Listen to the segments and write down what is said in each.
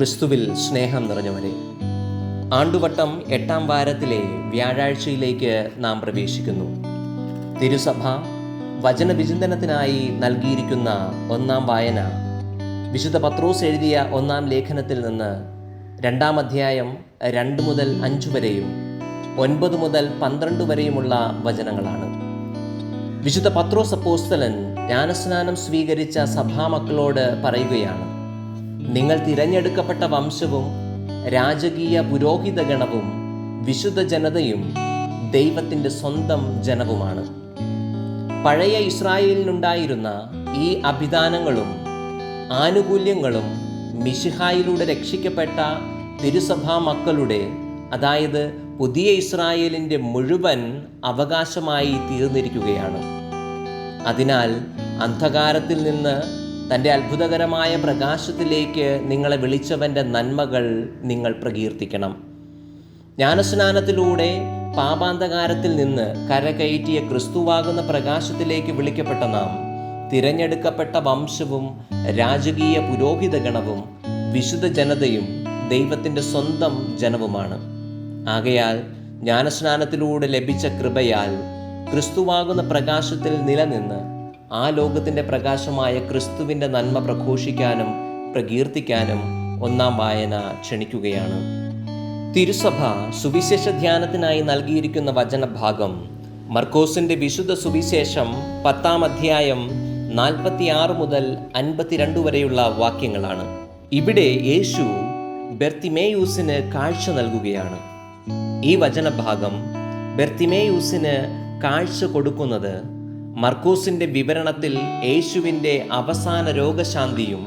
ക്രിസ്തുവിൽ സ്നേഹം നിറഞ്ഞവരെ, ആണ്ടുവട്ടം 8-ാം വാരത്തിലെ വ്യാഴാഴ്ചയിലേക്ക് നാം പ്രവേശിക്കുന്നു. തിരുസഭ വചനവിചിന്തനത്തിനായി നൽകിയിരിക്കുന്ന 1-ാം വായന വിശുദ്ധ പത്രോസ് എഴുതിയ 1-ാം ലേഖനത്തിൽ നിന്ന് 2-ാം അധ്യായം 2 മുതൽ 5 വരെയും 9 മുതൽ 12 വരെയുമുള്ള വചനങ്ങളാണ്. വിശുദ്ധ പത്രോസ് അപ്പോസ്തലൻ ജ്ഞാനസ്നാനം സ്വീകരിച്ച സഭാമക്കളോട് പറയുകയാണ്: നിങ്ങൾ തിരഞ്ഞെടുക്കപ്പെട്ട വംശവും രാജകീയ പുരോഹിതഗണവും വിശുദ്ധ ജനതയും ദൈവത്തിൻ്റെ സ്വന്തം ജനവുമാണ്. പഴയ ഇസ്രായേലിനുണ്ടായിരുന്ന ഈ അഭിദാനങ്ങളും ആനുകൂല്യങ്ങളും മിശിഹായിലൂടെ രക്ഷിക്കപ്പെട്ട തിരുസഭാ മക്കളുടെ, അതായത് പുതിയ ഇസ്രായേലിൻ്റെ മുഴുവൻ അവകാശമായി തീർന്നിരിക്കുകയാണ്. അതിനാൽ അന്ധകാരത്തിൽ നിന്ന് തൻ്റെ അത്ഭുതകരമായ പ്രകാശത്തിലേക്ക് നിങ്ങളെ വിളിച്ചവൻ്റെ നന്മകൾ നിങ്ങൾ പ്രകീർത്തിക്കണം. ജ്ഞാനസ്നാനത്തിലൂടെ പാപാന്ധകാരത്തിൽ നിന്ന് കരകയറ്റിയ ക്രിസ്തുവാകുന്ന പ്രകാശത്തിലേക്ക് വിളിക്കപ്പെട്ട നാം തിരഞ്ഞെടുക്കപ്പെട്ട വംശവും രാജകീയ പുരോഹിതഗണവും വിശുദ്ധ ജനതയും ദൈവത്തിൻ്റെ സ്വന്തം ജനവുമാണ്. ആകയാൽ ജ്ഞാനസ്നാനത്തിലൂടെ ലഭിച്ച കൃപയാൽ ക്രിസ്തുവാകുന്ന പ്രകാശത്തിൽ നിലനിന്ന് ആ ലോകത്തിൻ്റെ പ്രകാശമായ ക്രിസ്തുവിൻ്റെ നന്മ പ്രഘോഷിക്കാനും പ്രകീർത്തിക്കാനും 1-ാം വായന ക്ഷണിക്കുകയാണ്. തിരുസഭ സുവിശേഷ ധ്യാനത്തിനായി നൽകിയിരിക്കുന്ന വചനഭാഗം മർക്കോസിൻ്റെ വിശുദ്ധ സുവിശേഷം 10-ാം അധ്യായം 46 മുതൽ 52 വരെയുള്ള വാക്യങ്ങളാണ്. ഇവിടെ യേശു ബെർത്തിമേയൂസിന് കാഴ്ച നൽകുകയാണ്. ഈ വചനഭാഗം ബെർത്തിമേയൂസിന് കാഴ്ച കൊടുക്കുന്നത് മർക്കോസിൻ്റെ വിവരണത്തിൽ യേശുവിൻ്റെ അവസാന രോഗശാന്തിയും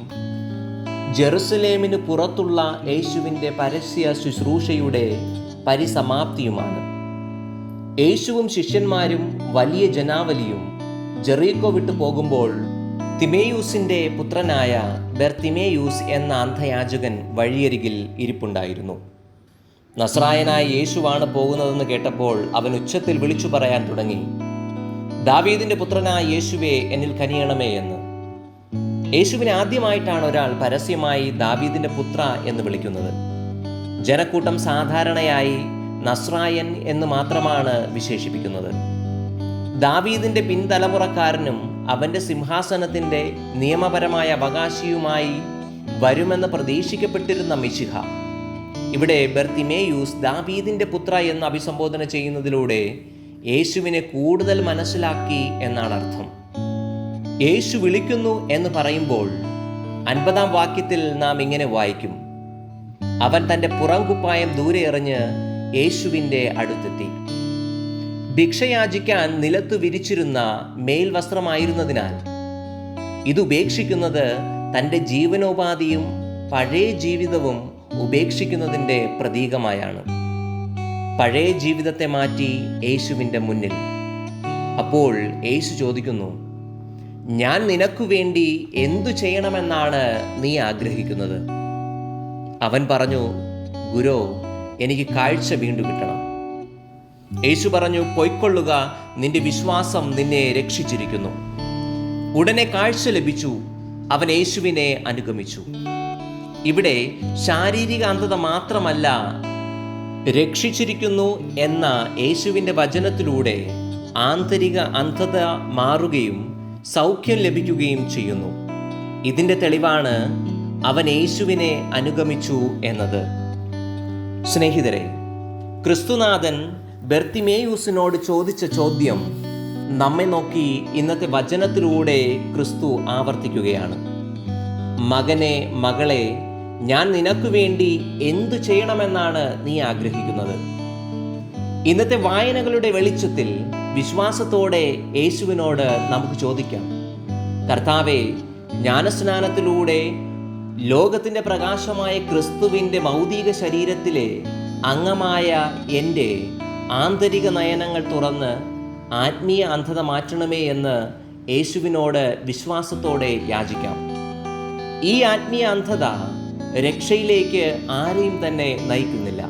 ജെറുസലേമിന് പുറത്തുള്ള യേശുവിൻ്റെ പരസ്യ ശുശ്രൂഷയുടെ പരിസമാപ്തിയുമാണ്. യേശുവും ശിഷ്യന്മാരും വലിയ ജനാവലിയും ജെറീക്കോ വിട്ടു പോകുമ്പോൾ തിമേയൂസിൻ്റെ പുത്രനായ ബെർത്തിമേയൂസ് എന്ന അന്ധയാചകൻ വഴിയരികിൽ ഇരിപ്പുണ്ടായിരുന്നു. നസ്രായനായ യേശുവാണ് പോകുന്നതെന്ന് കേട്ടപ്പോൾ അവൻ ഉച്ചത്തിൽ വിളിച്ചു പറയാൻ തുടങ്ങി: ദാവീദിന്റെ പുത്രനായ യേശുവേ, എന്നിൽ കനിയണമേ എന്ന്. യേശുവിനെ ആദ്യമായിട്ടാണ് ഒരാൾ പരസ്യമായി ദാവീദിന്റെ പുത്ര എന്ന് വിളിക്കുന്നത്. ജനക്കൂട്ടം സാധാരണയായി നസ്രായൻ എന്ന് മാത്രമാണ് വിശേഷിപ്പിക്കുന്നത്. ദാവീദിന്റെ പിൻതലമുറക്കാരനും അവന്റെ സിംഹാസനത്തിന്റെ നിയമപരമായ അവകാശിയുമായി വരുമെന്ന് പ്രതീക്ഷിക്കപ്പെട്ടിരുന്ന മിശിഹ ഇവിടെ ബെർത്തിമേയൂസ് ദാവീദിന്റെ പുത്ര എന്ന് അഭിസംബോധന ചെയ്യുന്നതിലൂടെ യേശുവിനെ കൂടുതൽ മനസ്സിലാക്കി എന്നാണ് അർത്ഥം. യേശു വിളിക്കുന്നു എന്ന് പറയുമ്പോൾ 50-ാം വാക്യത്തിൽ നാം ഇങ്ങനെ വായിക്കും: അവൻ തൻ്റെ പുറംകുപ്പായം ദൂരെ എറിഞ്ഞ് യേശുവിൻ്റെ അടുത്തെത്തി. ഭിക്ഷയാചിക്കാൻ നിലത്തു വിരിച്ചിരുന്ന മേൽവസ്ത്രമായിരുന്നതിനാൽ ഇതുപേക്ഷിക്കുന്നത് തൻ്റെ ജീവനോപാധിയും പഴയ ജീവിതവും ഉപേക്ഷിക്കുന്നതിൻ്റെ പ്രതീകമായാണ്. പഴയ ജീവിതത്തെ മാറ്റി യേശുവിൻ്റെ മുന്നിൽ. അപ്പോൾ യേശു ചോദിക്കുന്നു: ഞാൻ നിനക്കു വേണ്ടി എന്തു ചെയ്യണമെന്നാണ് നീ ആഗ്രഹിക്കുന്നത്? അവൻ പറഞ്ഞു: ഗുരോ, എനിക്ക് കാഴ്ച വീണ്ടും കിട്ടണം. യേശു പറഞ്ഞു: പൊയ്ക്കൊള്ളുക, നിന്റെ വിശ്വാസം നിന്നെ രക്ഷിച്ചിരിക്കുന്നു. ഉടനെ കാഴ്ച ലഭിച്ചു. അവൻ യേശുവിനെ അനുഗമിച്ചു. ഇവിടെ ശാരീരിക അന്ധത മാത്രമല്ല, രക്ഷിച്ചിരിക്കുന്നു എന്ന യേശുവിൻ്റെ വചനത്തിലൂടെ ആന്തരിക അന്ധത മാറുകയും സൗഖ്യം ലഭിക്കുകയും ചെയ്യുന്നു. ഇതിൻ്റെ തെളിവാണ് അവൻ യേശുവിനെ അനുഗമിച്ചു എന്നത്. സ്നേഹിതരെ, ക്രിസ്തുനാഥൻ ബെർത്തിമേയൂസിനോട് ചോദിച്ച ചോദ്യം നമ്മെ നോക്കി ഇന്നത്തെ വചനത്തിലൂടെ ക്രിസ്തു ആവർത്തിക്കുകയാണ്: മകനെ, മകളെ, ഞാൻ നിനക്ക് വേണ്ടി എന്തു ചെയ്യണമെന്നാണ് നീ ആഗ്രഹിക്കുന്നത്? ഇന്നത്തെ വായനകളുടെ വെളിച്ചത്തിൽ വിശ്വാസത്തോടെ യേശുവിനോട് നമുക്ക് ചോദിക്കാം: കർത്താവേ, ജ്ഞാനസ്നാനത്തിലൂടെ ലോകത്തിൻ്റെ പ്രകാശമായ ക്രിസ്തുവിൻ്റെ ഭൗതിക ശരീരത്തിലെ അംഗമായ എൻ്റെ ആന്തരിക നയനങ്ങൾ തുറന്ന് ആത്മീയ അന്ധത മാറ്റണമേ എന്ന് യേശുവിനോട് വിശ്വാസത്തോടെ യാചിക്കാം. ഈ ആത്മീയ അന്ധത രക്ഷയിലേക്ക് ആരെയും തന്നെ നയിക്കുന്നില്ല.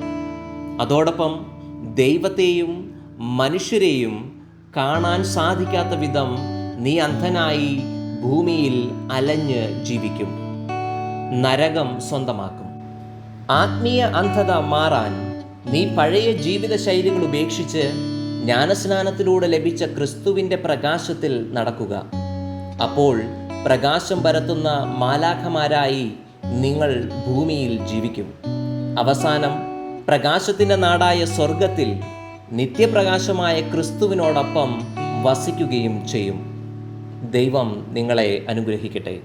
അതോടൊപ്പം ദൈവത്തെയും മനുഷ്യരെയും കാണാൻ സാധിക്കാത്ത വിധം നീ അന്ധനായി ഭൂമിയിൽ അലഞ്ഞ് ജീവിക്കും, നരകം സ്വന്തമാക്കും. ആത്മീയ അന്ധത മാറാൻ നീ പഴയ ജീവിത ശൈലികൾ ഉപേക്ഷിച്ച് ജ്ഞാനസ്നാനത്തിലൂടെ ലഭിച്ച ക്രിസ്തുവിൻ്റെ പ്രകാശത്തിൽ നടക്കുക. അപ്പോൾ പ്രകാശം പരത്തുന്ന മാലാഖമാരായി നിങ്ങൾ ഭൂമിയിൽ ജീവിക്കും. അവസാനം പ്രകാശത്തിൻ്റെ നാടായ സ്വർഗത്തിൽ നിത്യപ്രകാശമായ ക്രിസ്തുവിനോടൊപ്പം വസിക്കുകയും ചെയ്യും. ദൈവം നിങ്ങളെ അനുഗ്രഹിക്കട്ടെ.